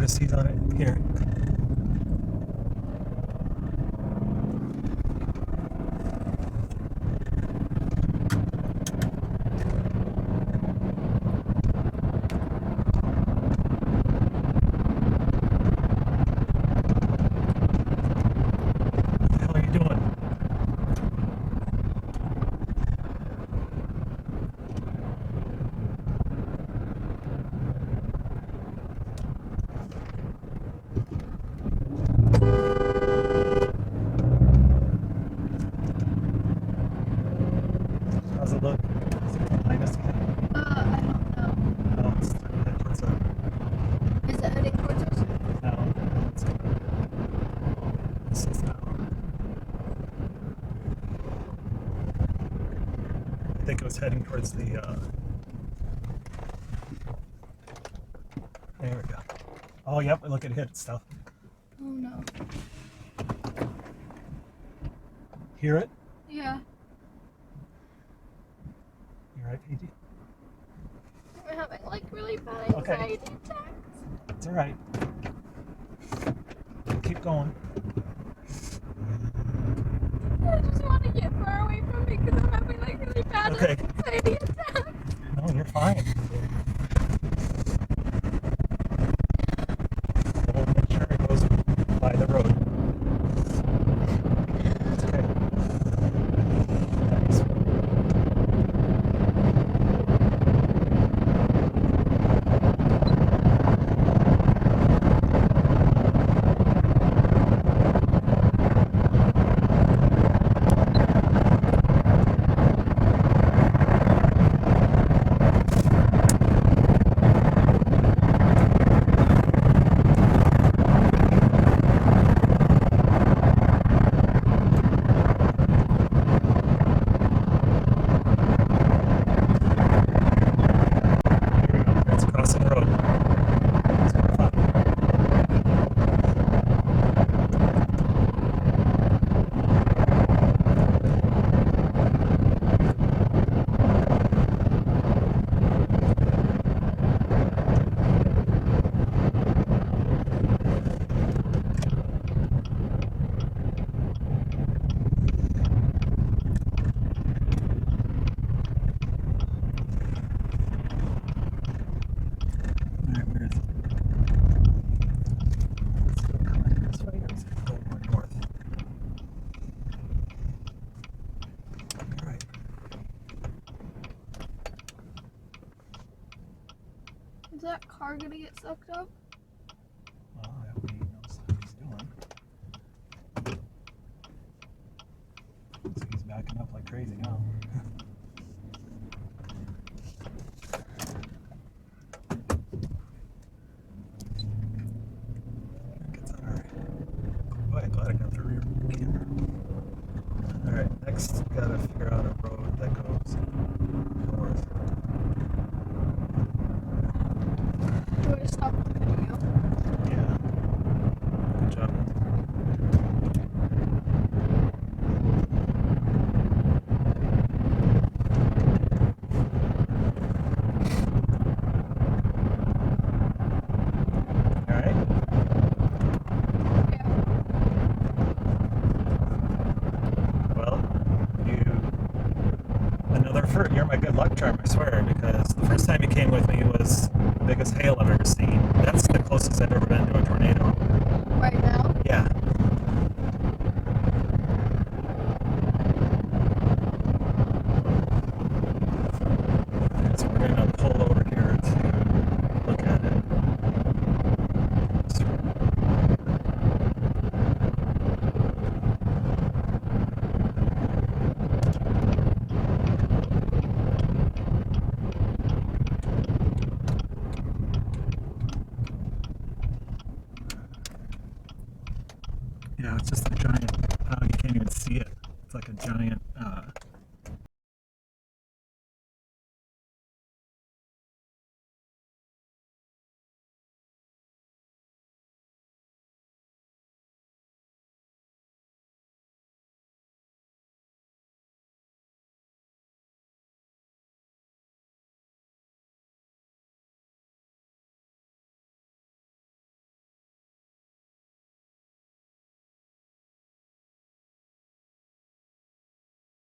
a seat on it. Here. What the hell are you doing? How's it look? Is it behind us again? I don't know. No, it's heading towards us. Is it heading towards us? No, it's this is now. I think it was heading towards the. There we go. Oh, yep. Look at hit stuff. Oh no. Hear it? Yeah. You right, PG? I'm having like really bad anxiety attacks. It's all right. Keep going. I just want to get far away from me because I'm having like really bad Okay. anxiety attacks. No, you're fine. We'll make sure it goes by the road. It's okay. Nice. It's crossing the road. It's fun. Alright, where is it? Is it coming this way or is it going more north? Alright. Is that car gonna get sucked up? Well, I hope he knows what he's doing. So he's backing up like crazy now. Gets on our. Boy, I'm glad I got the rear camera. Alright, next we gotta figure out a road that goes north. Do I stop the video? Yeah. Good job. Alright. Yeah. Well, you're my good luck charm, I swear, because the first time you came with me was the biggest hail I've ever seen. That's the closest I've ever been to a tornado. Right now?